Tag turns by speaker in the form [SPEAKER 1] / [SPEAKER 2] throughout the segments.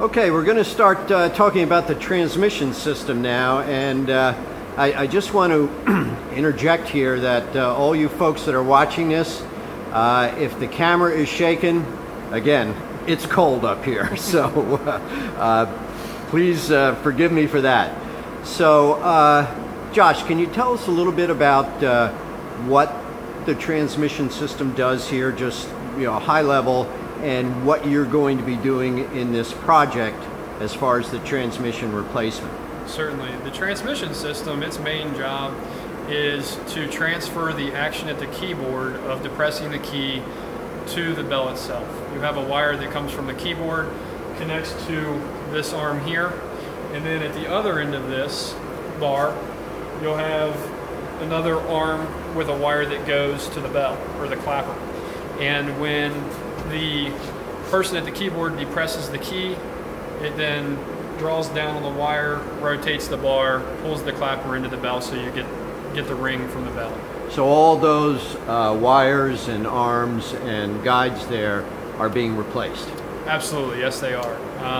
[SPEAKER 1] Okay, we're going to start talking about the transmission system now, and I just want to interject here that all you folks that are watching this, if the camera is shaking, again, it's cold up here, so please forgive me for that. So, Josh, can you tell us a little bit about what the transmission system does here, just high level, and what you're going to be doing in this project as far as the transmission replacement?
[SPEAKER 2] Certainly. The transmission system, its main job is to transfer the action at the keyboard of depressing the key to the bell itself. You have a wire that comes from the keyboard, connects to this arm here, and then at the other end of this bar, you'll have another arm with a wire that goes to the bell, or the clapper. And when the person at the keyboard depresses the key, it then draws down on the wire, rotates the bar, pulls the clapper into the bell, so you get the ring from the bell.
[SPEAKER 1] So all those wires and arms and guides there are being replaced? Absolutely,
[SPEAKER 2] yes they are.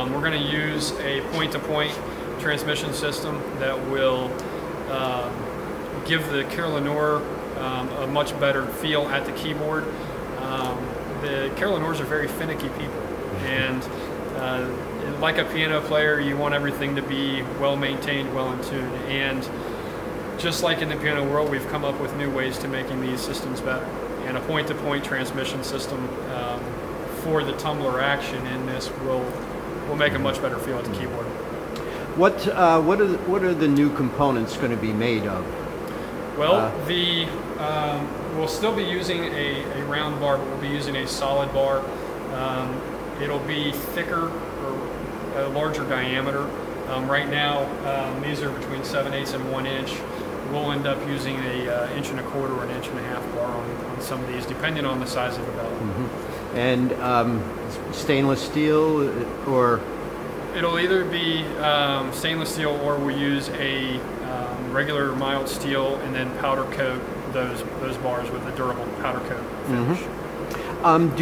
[SPEAKER 2] We're going to use a point-to-point transmission system that will give the Carillon a much better feel at the keyboard. The Carillonneurs are very finicky people, and like a piano player, you want everything to be well maintained, well in tune. And just like in the piano world, we've come up with new ways to making these systems better. And a point-to-point transmission system for the tumbler action in this will make a much better feel at the keyboard.
[SPEAKER 1] What are the new components going to be made of?
[SPEAKER 2] Well, we'll still be using a round bar, but we'll be using a solid bar. It'll be thicker or a larger diameter. Right now, these are between 7/8 and 1 inch. We'll end up using a 1 1/4 or 1.5 inch bar on some of these, depending on the size of the bell.
[SPEAKER 1] Mm-hmm. And stainless steel, or?
[SPEAKER 2] It'll either be stainless steel, or we use a regular mild steel and then powder coat those bars with a durable powder coat finish.
[SPEAKER 1] Mm-hmm.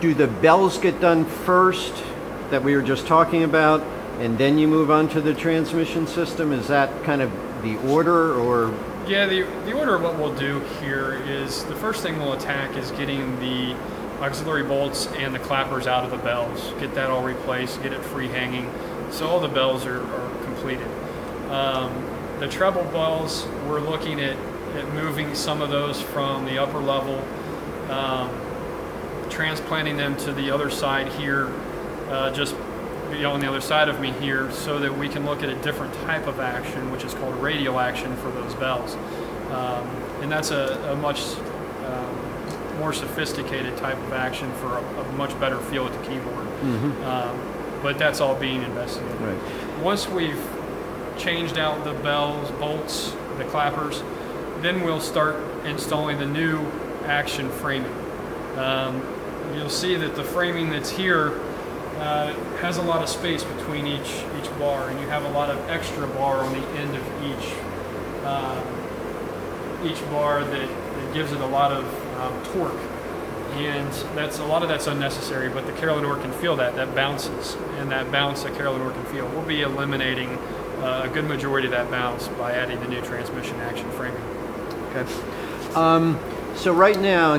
[SPEAKER 1] Do the bells get done first that we were just talking about, and then you move on to the transmission system? Is that kind of the order, or?
[SPEAKER 2] Yeah, the order of what we'll do here is the first thing we'll attack is getting the auxiliary bolts and the clappers out of the bells, get that all replaced, get it free hanging, so all the bells are completed. The treble bells, we're looking at moving some of those from the upper level, transplanting them to the other side here, just on the other side of me here, so that we can look at a different type of action, which is called radial action for those bells. And that's a much more sophisticated type of action for a much better feel at the keyboard. Mm-hmm. But that's all being investigated. Right. Once we've changed out the bells, bolts, the clappers, then we'll start installing the new action framing. You'll see that the framing that's here has a lot of space between each bar, and you have a lot of extra bar on the end of each bar that gives it a lot of torque, and a lot of that's unnecessary, but the Carillon can feel that bounces, and that bounce the Carillon can feel. We'll be eliminating a good majority of that bounce by adding the new transmission action framing.
[SPEAKER 1] Okay. So right now,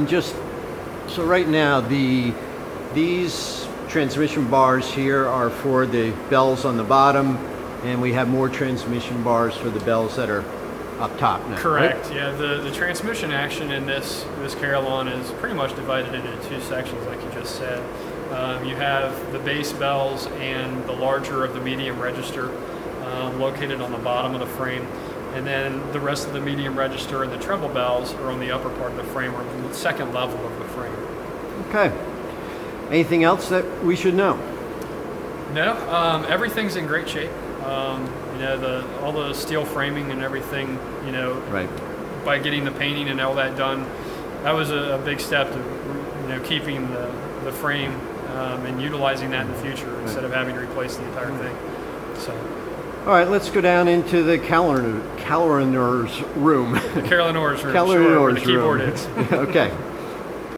[SPEAKER 1] these transmission bars here are for the bells on the bottom, and we have more transmission bars for the bells that are up top now.
[SPEAKER 2] Correct.
[SPEAKER 1] Right?
[SPEAKER 2] Yeah. The transmission action in this Carillon is pretty much divided into two sections, like you just said. You have the bass bells and the larger of the medium register located on the bottom of the frame, and then the rest of the medium register and the treble bells are on the upper part of the frame, or the second level of the frame.
[SPEAKER 1] Okay. Anything else that we should know?
[SPEAKER 2] No. Everything's in great shape. All the steel framing and everything,
[SPEAKER 1] right.
[SPEAKER 2] By getting the painting and all that done, that was a big step to, keeping the frame and utilizing that in the future instead of having to replace the entire thing. So.
[SPEAKER 1] All right, let's go down into the Carillonneurs room.
[SPEAKER 2] The Carillonneurs room,
[SPEAKER 1] Carillonneurs
[SPEAKER 2] sure, where the keyboard
[SPEAKER 1] room.
[SPEAKER 2] is.
[SPEAKER 1] Okay.